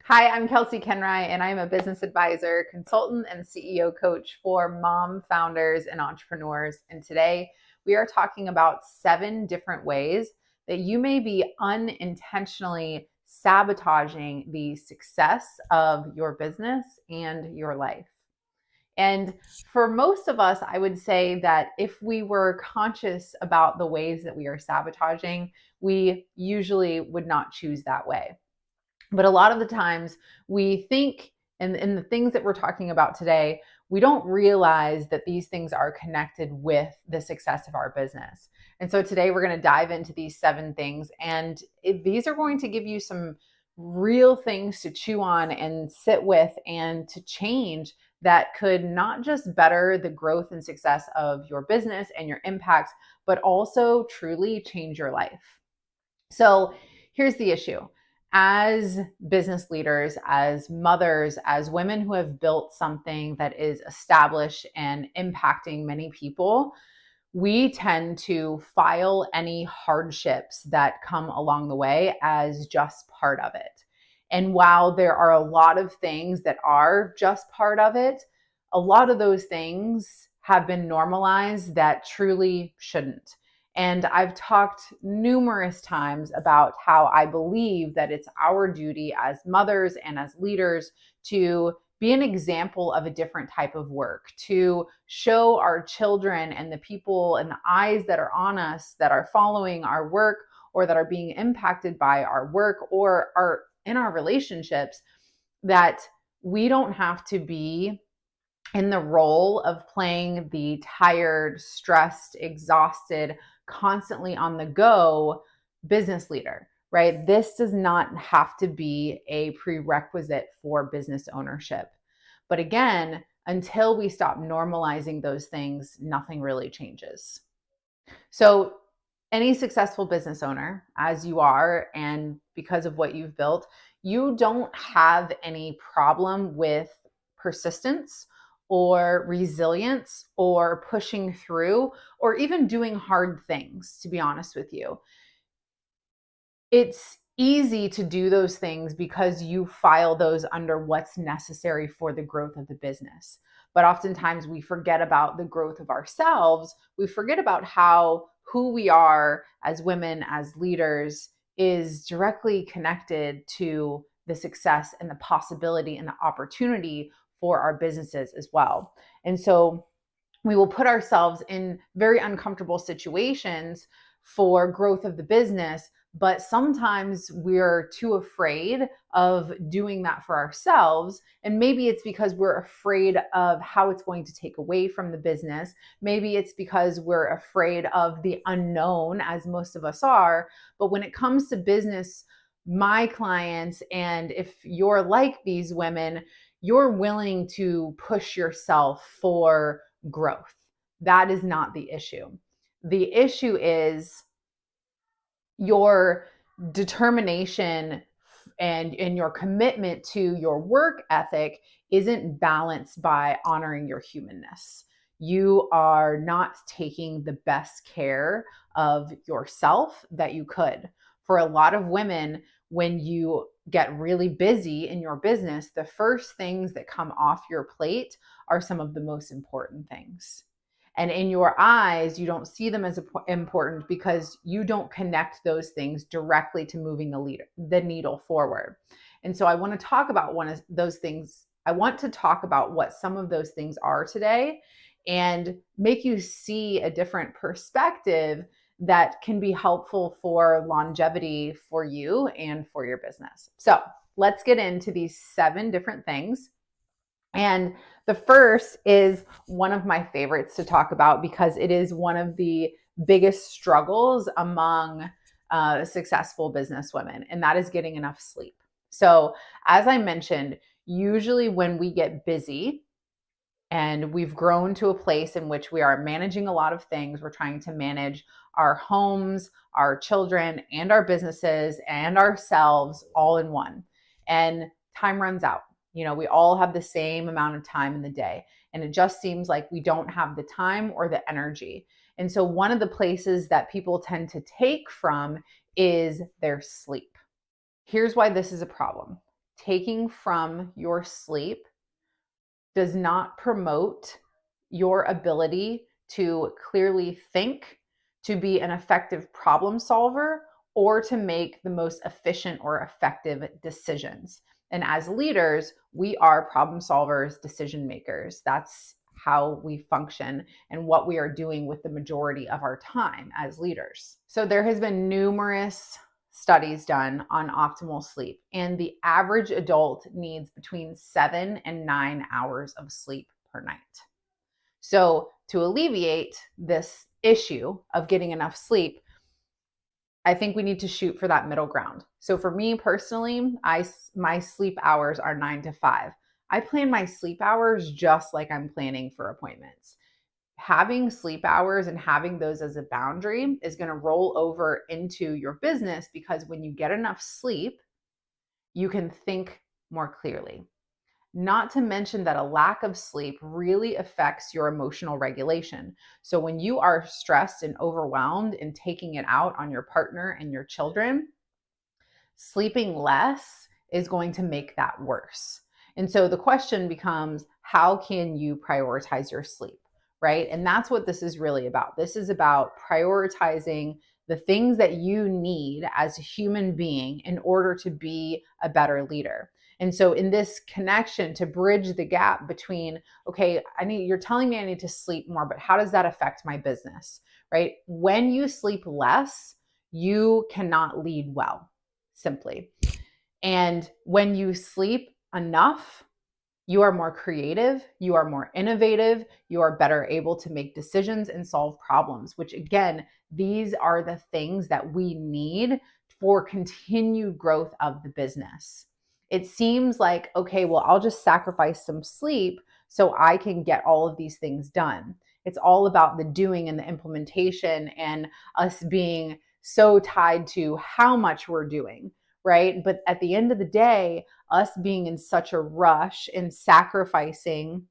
Hi, I'm Kelsey Kenry, and I'm a business advisor, consultant, and CEO coach for mom founders and entrepreneurs. And today we are talking about 7 different ways that you may be unintentionally sabotaging the success of your business and your life. And for most of us, I would say that if we were conscious about the ways that we are sabotaging, we usually would not choose that way. But a lot of the times we think, and in the things that we're talking about today, we don't realize that these things are connected with the success of our business. And so today we're going to dive into these 7 things, and these are going to give you some real things to chew on and sit with and to change that could not just better the growth and success of your business and your impact, but also truly change your life. So here's the issue. As business leaders, as mothers, as women who have built something that is established and impacting many people, we tend to file any hardships that come along the way as just part of it. And while there are a lot of things that are just part of it, a lot of those things have been normalized that truly shouldn't. And I've talked numerous times about how I believe that it's our duty as mothers and as leaders to be an example of a different type of work, to show our children and the people and the eyes that are on us that are following our work or that are being impacted by our work or are in our relationships that we don't have to be in the role of playing the tired, stressed, exhausted, constantly on the go business leader, right? This does not have to be a prerequisite for business ownership. But again, until we stop normalizing those things, nothing really changes. So, any successful business owner, as you are, and because of what you've built, you don't have any problem with persistence or resilience or pushing through or even doing hard things, to be honest with you. It's easy to do those things because you file those under what's necessary for the growth of the business. But oftentimes we forget about the growth of ourselves. We forget about how who we are as women, as leaders, is directly connected to the success and the possibility and the opportunity for our businesses as well. And so we will put ourselves in very uncomfortable situations for growth of the business, but sometimes we're too afraid of doing that for ourselves. And maybe it's because we're afraid of how it's going to take away from the business. Maybe it's because we're afraid of the unknown, as most of us are. But when it comes to business, my clients, and if you're like these women, you're willing to push yourself for growth. That is not the issue. The issue is your determination and your commitment to your work ethic isn't balanced by honoring your humanness. You are not taking the best care of yourself that you could. For a lot of women, when you get really busy in your business, the first things that come off your plate are some of the most important things. And in your eyes, you don't see them as important because you don't connect those things directly to moving the needle forward. And so I want to talk about one of those things. I want to talk about what some of those things are today and make you see a different perspective that can be helpful for longevity for you and for your business. So let's get into these 7 different things. And the first is one of my favorites to talk about because it is one of the biggest struggles among successful business women, and that is getting enough sleep. So, as I mentioned, usually when we get busy and we've grown to a place in which we are managing a lot of things, we're trying to manage our homes, our children, and our businesses and ourselves all in one. And time runs out. We all have the same amount of time in the day, and it just seems like we don't have the time or the energy. And so one of the places that people tend to take from is their sleep. Here's why this is a problem. taking from your sleep does not promote your ability to clearly think, to be an effective problem solver, or to make the most efficient or effective decisions. And as leaders, we are problem solvers, decision makers. That's how we function and what we are doing with the majority of our time as leaders. So there has been numerous studies done on optimal sleep, and the average adult needs between 7 and 9 hours of sleep per night. So to alleviate this issue of getting enough sleep, I think we need to shoot for that middle ground. So for me personally, my sleep hours are 9 to 5. I plan my sleep hours just like I'm planning for appointments. Having sleep hours and having those as a boundary is going to roll over into your business, because when you get enough sleep, you can think more clearly. Not to mention that a lack of sleep really affects your emotional regulation. So when you are stressed and overwhelmed and taking it out on your partner and your children, sleeping less is going to make that worse. And so the question becomes, how can you prioritize your sleep, right? And that's what this is really about. This is about prioritizing the things that you need as a human being in order to be a better leader. And so in this connection, to bridge the gap between, okay, you're telling me I need to sleep more, but how does that affect my business, right? When you sleep less, you cannot lead well, simply. And when you sleep enough, you are more creative, you are more innovative, you are better able to make decisions and solve problems, which again, these are the things that we need for continued growth of the business. It seems like, okay, well, I'll just sacrifice some sleep so I can get all of these things done. It's all about the doing and the implementation, and us being so tied to how much we're doing, right? But at the end of the day, us being in such a rush and sacrificing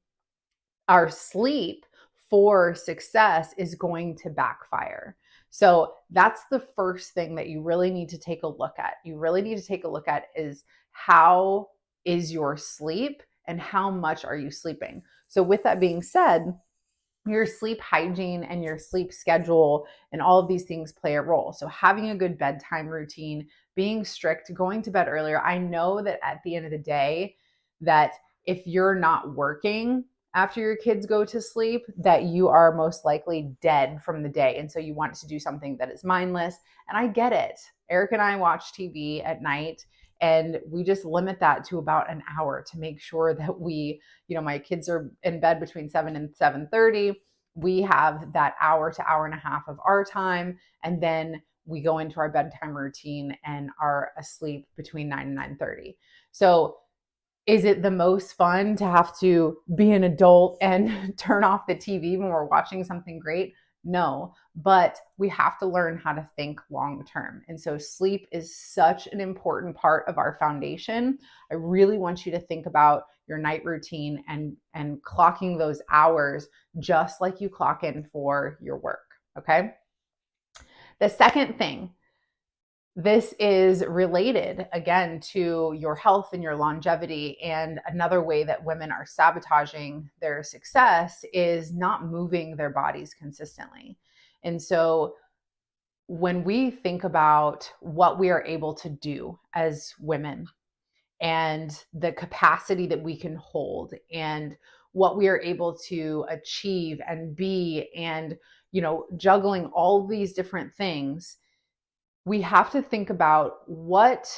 our sleep for success is going to backfire. So that's the first thing that you really need to take a look at. You really need to take a look at is, how is your sleep and how much are you sleeping? So with that being said, your sleep hygiene and your sleep schedule and all of these things play a role. So having a good bedtime routine, being strict, going to bed earlier. I know that at the end of the day, that if you're not working after your kids go to sleep, that you are most likely dead from the day. And so you want to do something that is mindless. And I get it. Eric and I watch TV at night, and we just limit that to about an hour to make sure that my kids are in bed between 7 and 7:30. We have that hour to hour and a half of our time, and then we go into our bedtime routine and are asleep between 9 and 9:30. So is it the most fun to have to be an adult and turn off the TV when we're watching something great? No, but we have to learn how to think long term. And so sleep is such an important part of our foundation. I really want you to think about your night routine and clocking those hours just like you clock in for your work, okay? The second thing, this is related again to your health and your longevity. And another way that women are sabotaging their success is not moving their bodies consistently. And so when we think about what we are able to do as women and the capacity that we can hold and what we are able to achieve and be, and juggling all these different things, we have to think about what,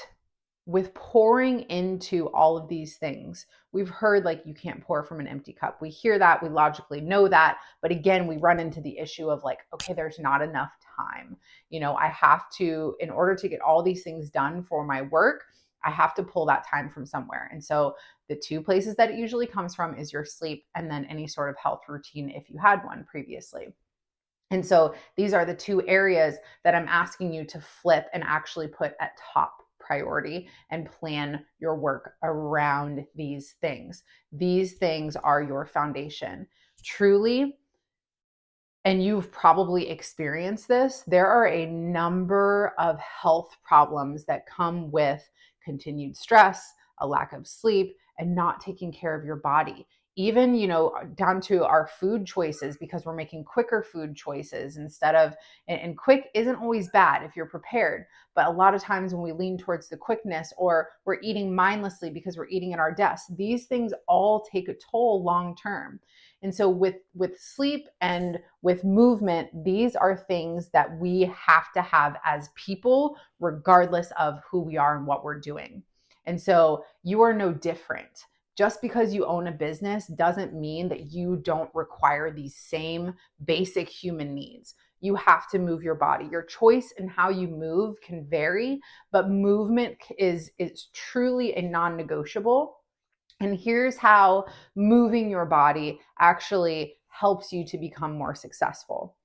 with pouring into all of these things, we've heard like you can't pour from an empty cup. We hear that, we logically know that, but again, we run into the issue of like, okay, there's not enough time. I have to, in order to get all these things done for my work, I have to pull that time from somewhere. And so the two places that it usually comes from is your sleep and then any sort of health routine if you had one previously. And so these are the two areas that I'm asking you to flip and actually put at top priority and plan your work around these things. These things are your foundation. Truly, and you've probably experienced this, there are a number of health problems that come with continued stress, a lack of sleep, and not taking care of your body. Even, down to our food choices, because we're making quicker food choices instead of, and quick isn't always bad if you're prepared, but a lot of times when we lean towards the quickness, or we're eating mindlessly because we're eating at our desk, these things all take a toll long term. And so with sleep and with movement, these are things that we have to have as people, regardless of who we are and what we're doing. And so you are no different. Just because you own a business doesn't mean that you don't require these same basic human needs. You have to move your body. Your choice in how you move can vary, but movement is truly a non-negotiable. And here's how moving your body actually helps you to become more successful.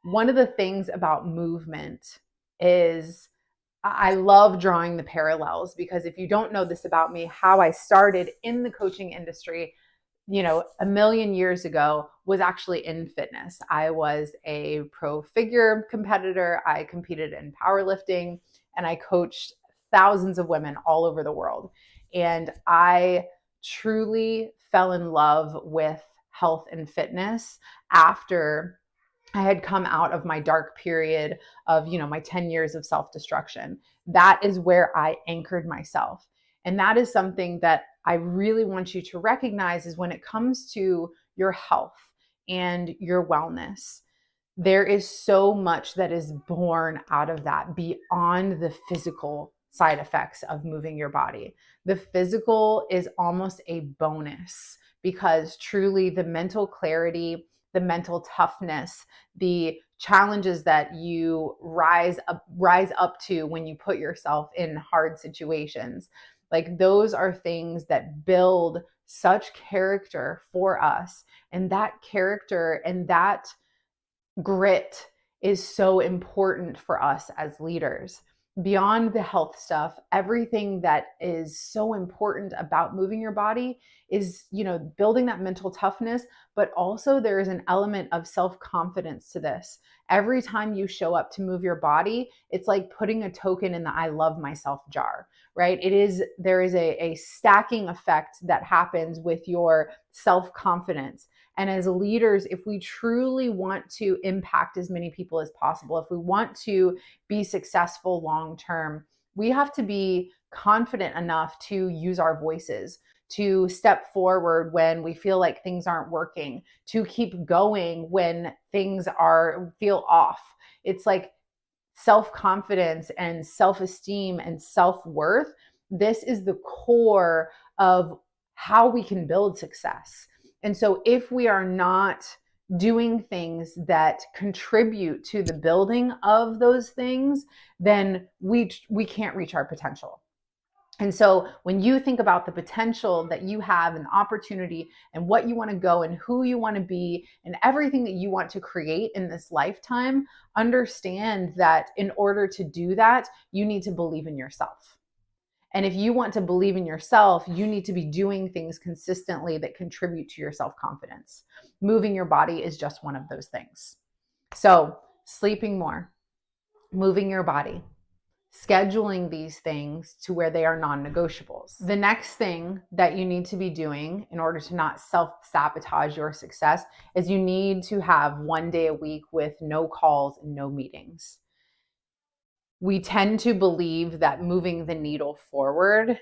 One of the things about movement is, I love drawing the parallels, because if you don't know this about me, how I started in the coaching industry, a million years ago, was actually in fitness. I was a pro figure competitor. I competed in powerlifting, and I coached thousands of women all over the world. And I truly fell in love with health and fitness after I had come out of my dark period of, my 10 years of self-destruction. That is where I anchored myself. And that is something that I really want you to recognize, is when it comes to your health and your wellness, there is so much that is born out of that beyond the physical side effects of moving your body. The physical is almost a bonus, because truly the mental clarity, the mental toughness, the challenges that you rise up to when you put yourself in hard situations, like those are things that build such character for us. And that character and that grit is so important for us as leaders. Beyond the health stuff, everything that is so important about moving your body is, building that mental toughness, but also there is an element of self-confidence to this. Every time you show up to move your body, it's like putting a token in the I love myself jar, right? There is a stacking effect that happens with your self-confidence. And as leaders, if we truly want to impact as many people as possible, if we want to be successful long term, we have to be confident enough to use our voices, to step forward when we feel like things aren't working, to keep going when things feel off. It's like self-confidence and self-esteem and self-worth. This is the core of how we can build success. And so if we are not doing things that contribute to the building of those things, then we can't reach our potential. And so when you think about the potential that you have and the opportunity and what you want to go and who you want to be and everything that you want to create in this lifetime, understand that in order to do that, you need to believe in yourself. And if you want to believe in yourself, you need to be doing things consistently that contribute to your self-confidence. Moving your body is just one of those things. So, sleeping more, moving your body, scheduling these things to where they are non-negotiables. The next thing that you need to be doing in order to not self-sabotage your success is you need to have one day a week with no calls and no meetings. We tend to believe that moving the needle forward,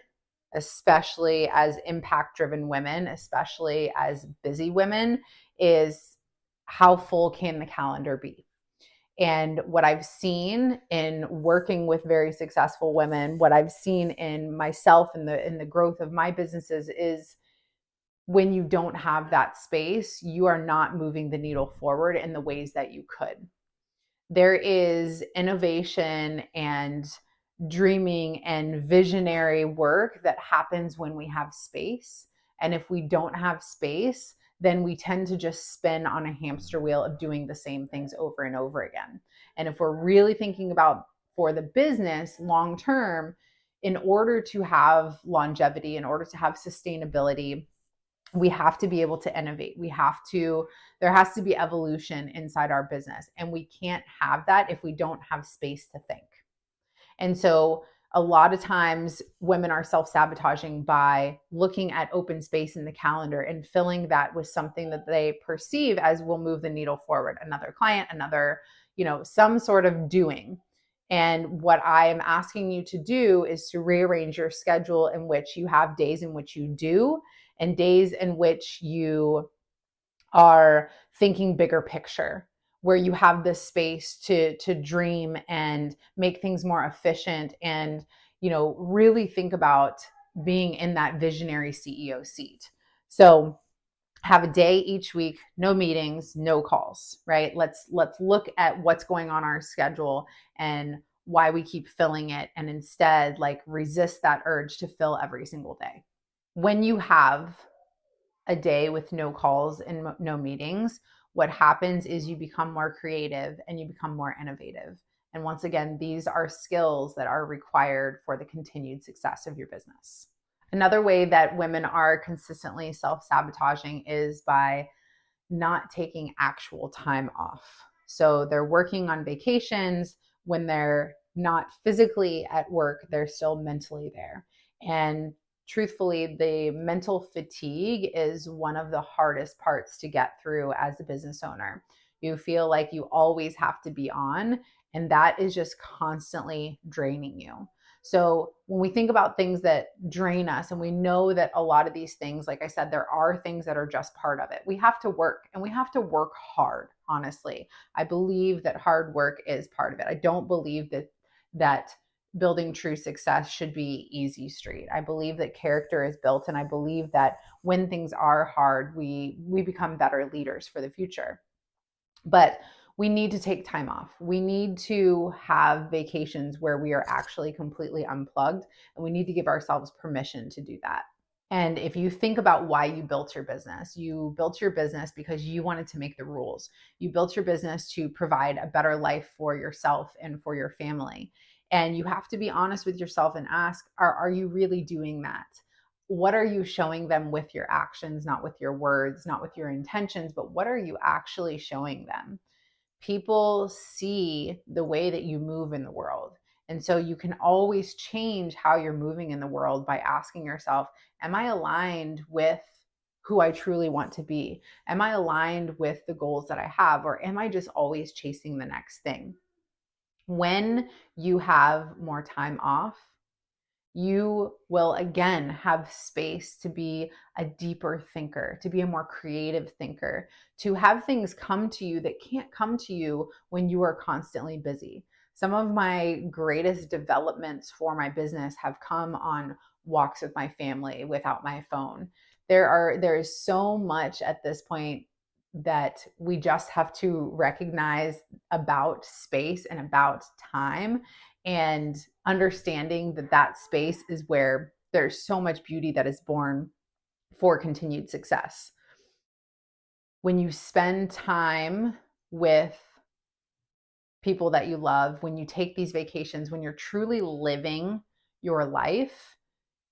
especially as impact-driven women, especially as busy women, is how full can the calendar be? And what I've seen in working with very successful women, what I've seen in myself in the growth of my businesses is, when you don't have that space, you are not moving the needle forward in the ways that you could. There is innovation and dreaming and visionary work that happens when we have space. And if we don't have space, then we tend to just spin on a hamster wheel of doing the same things over and over again. And if we're really thinking about for the business long term, in order to have longevity, in order to have sustainability, we have to be able to innovate. There has to be evolution inside our business. And we can't have that if we don't have space to think. And so A lot of times women are self-sabotaging by looking at open space in the calendar and filling that with something that they perceive as will move the needle forward. Another client, another, some sort of doing. And what I am asking you to do is to rearrange your schedule in which you have days in which you do and days in which you are thinking bigger picture, where you have this space to dream and make things more efficient and really think about being in that visionary CEO seat. So have a day each week, no meetings, no calls, right? Let's look at what's going on our schedule and why we keep filling it, and instead like resist that urge to fill every single day. When you have a day with no calls and no meetings, what happens is you become more creative and you become more innovative. And once again, these are skills that are required for the continued success of your business. Another way that women are consistently self-sabotaging is by not taking actual time off. So they're working on vacations. When they're not physically at work, they're still mentally there. And truthfully, the mental fatigue is one of the hardest parts to get through as a business owner. You feel like you always have to be on, and that is just constantly draining you. So when we think about things that drain us, and we know that a lot of these things, like I said, there are things that are just part of it. We have to work, and we have to work hard, honestly. I believe that hard work is part of it. I don't believe that building true success should be easy street. I believe that character is built, and I believe that when things are hard, we become better leaders for the future. But we need to take time off. We need to have vacations where we are actually completely unplugged, and we need to give ourselves permission to do that. And if you think about why you built your business because you wanted to make the rules. You built your business to provide a better life for yourself and for your family. And you have to be honest with yourself and ask, are you really doing that? What are you showing them with your actions, not with your words, not with your intentions, but what are you actually showing them? People see the way that you move in the world. And so you can always change how you're moving in the world by asking yourself, am I aligned with who I truly want to be? Am I aligned with the goals that I have? Or am I just always chasing the next thing? When you have more time off, you will again have space to be a deeper thinker, to be a more creative thinker, to have things come to you that can't come to you when you are constantly busy. Some of my greatest developments for my business have come on walks with my family without my phone. There is so much at this point that we just have to recognize about space and about time, and understanding that space is where there's so much beauty that is born for continued success. When you spend time with people that you love, when you take these vacations, when you're truly living your life,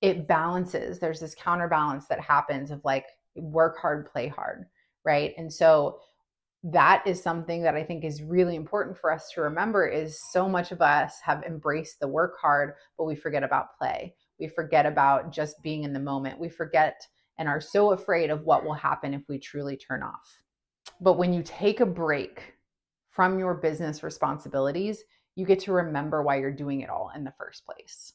it balances. There's this counterbalance that happens of like work hard, play hard, right? And so that is something that I think is really important for us to remember, is so much of us have embraced the work hard, but we forget about play. We forget about just being in the moment. We forget and are so afraid of what will happen if we truly turn off. But when you take a break from your business responsibilities, you get to remember why you're doing it all in the first place.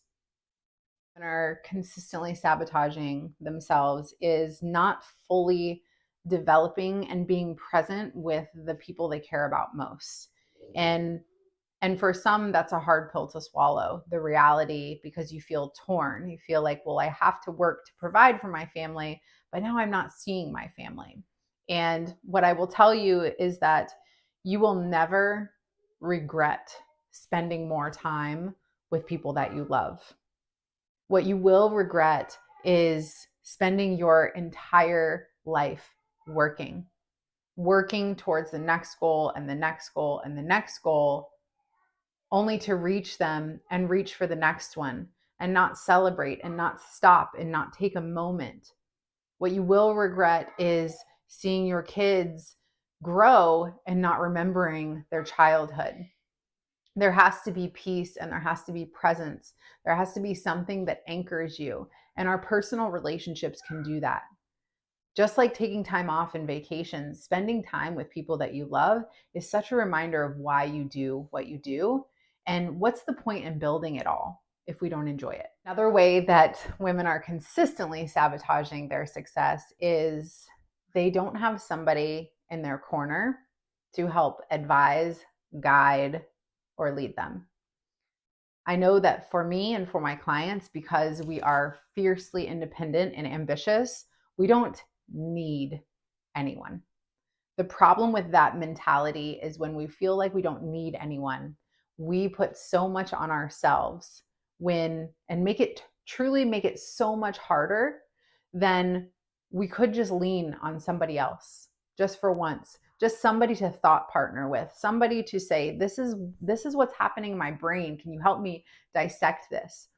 And are consistently sabotaging themselves is not fully developing and being present with the people they care about most. And for some, that's a hard pill to swallow, the reality, because you feel torn. You feel like, well, I have to work to provide for my family, but now I'm not seeing my family. And what I will tell you is that you will never regret spending more time with people that you love. What you will regret is spending your entire life working towards the next goal and the next goal and the next goal, only to reach them and reach for the next one and not celebrate and not stop and not take a moment. What you will regret is seeing your kids grow and not remembering their childhood. There has to be peace and there has to be presence. There has to be something that anchors you. And our personal relationships can do that. Just like taking time off and vacations, spending time with people that you love is such a reminder of why you do what you do. And what's the point in building it all if we don't enjoy it? Another way that women are consistently sabotaging their success is they don't have somebody in their corner to help advise, guide, or lead them. I know that for me and for my clients, because we are fiercely independent and ambitious, we don't need anyone. The problem with that mentality is when we feel like we don't need anyone, we put so much on ourselves and truly make it so much harder than we could just lean on somebody else just for once, just somebody to thought partner with, somebody to say, this is what's happening in my brain. Can you help me dissect this?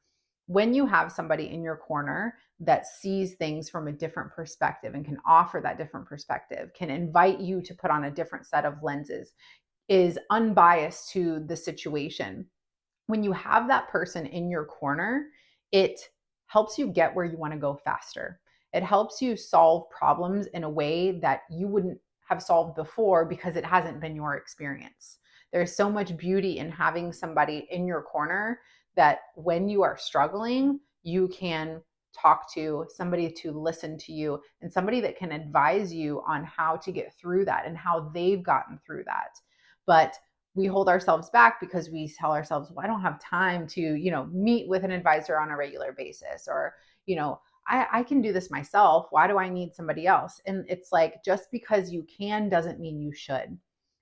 When you have somebody in your corner that sees things from a different perspective and can offer that different perspective, can invite you to put on a different set of lenses, is unbiased to the situation. When you have that person in your corner, it helps you get where you want to go faster. It helps you solve problems in a way that you wouldn't have solved before because it hasn't been your experience. There's so much beauty in having somebody in your corner that when you are struggling, you can talk to somebody to listen to you and somebody that can advise you on how to get through that and how they've gotten through that. But we hold ourselves back because we tell ourselves, well, I don't have time to, meet with an advisor on a regular basis, or, I can do this myself. Why do I need somebody else? And it's like, just because you can doesn't mean you should.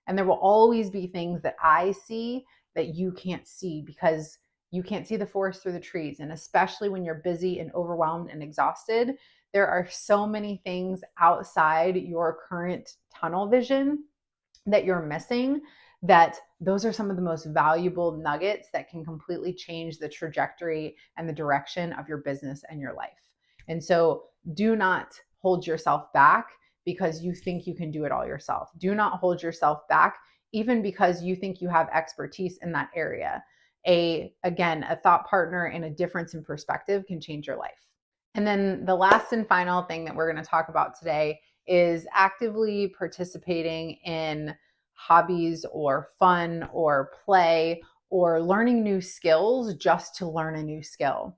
And there will always be things that I see that you can't see because you can't see the forest through the trees. And especially when you're busy and overwhelmed and exhausted, there are so many things outside your current tunnel vision that you're missing, that those are some of the most valuable nuggets that can completely change the trajectory and the direction of your business and your life. And so do not hold yourself back because you think you can do it all yourself. Do not hold yourself back even because you think you have expertise in that area. Again, a thought partner and a difference in perspective can change your life. And then the last and final thing that we're going to talk about today is actively participating in hobbies or fun or play or learning new skills just to learn a new skill.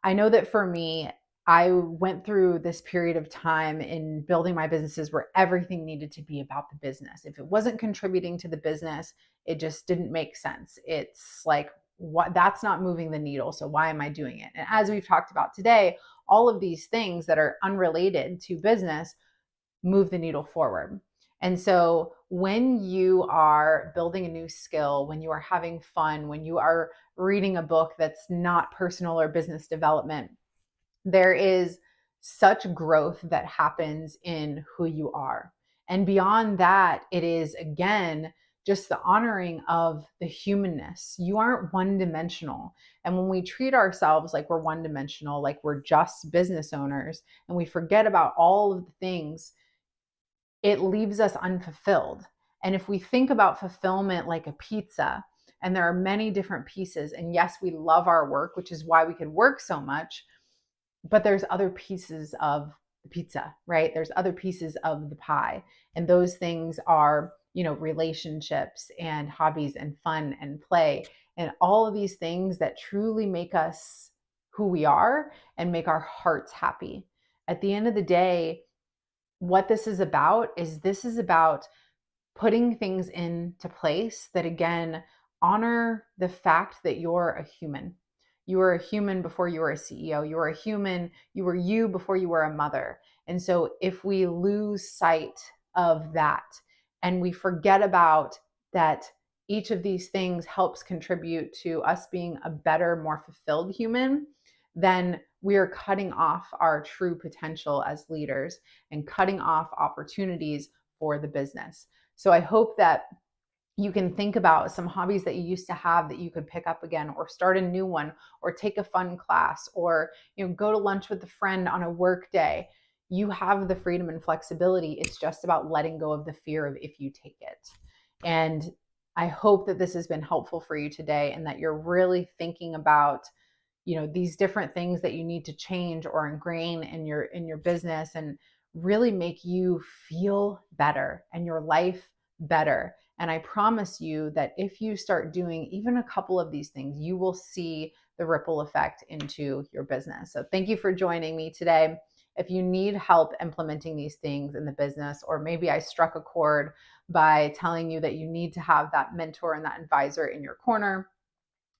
I know that for me, I went through this period of time in building my businesses where everything needed to be about the business. If it wasn't contributing to the business, it just didn't make sense. It's like, what, that's not moving the needle. So why am I doing it? And as we've talked about today, all of these things that are unrelated to business move the needle forward. And so when you are building a new skill, when you are having fun, when you are reading a book that's not personal or business development, there is such growth that happens in who you are. And beyond that, it is, again, just the honoring of the humanness. You aren't one dimensional. And when we treat ourselves like we're one dimensional, like we're just business owners, and we forget about all of the things, it leaves us unfulfilled. And if we think about fulfillment like a pizza, and there are many different pieces, and yes, we love our work, which is why we can work so much, but there's other pieces of the pizza, right? There's other pieces of the pie. And those things are, relationships and hobbies and fun and play and all of these things that truly make us who we are and make our hearts happy. At the end of the day, what this is about putting things into place that, again, honor the fact that you're a human. You were a human before you were a CEO. You were a human. You were you before you were a mother. And so if we lose sight of that and we forget about that, each of these things helps contribute to us being a better, more fulfilled human, then we are cutting off our true potential as leaders and cutting off opportunities for the business. So I hope that you can think about some hobbies that you used to have that you could pick up again, or start a new one, or take a fun class, or go to lunch with a friend on a work day. You have the freedom and flexibility. It's just about letting go of the fear of if you take it. And I hope that this has been helpful for you today and that you're really thinking about, these different things that you need to change or ingrain in your business and really make you feel better and your life better. And I promise you that if you start doing even a couple of these things, you will see the ripple effect into your business. So thank you for joining me today. If you need help implementing these things in the business, or maybe I struck a chord by telling you that you need to have that mentor and that advisor in your corner,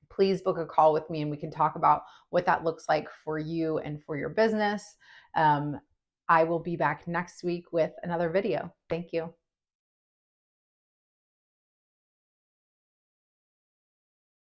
please book a call with me and we can talk about what that looks like for you and for your business. I will be back next week with another video. Thank you.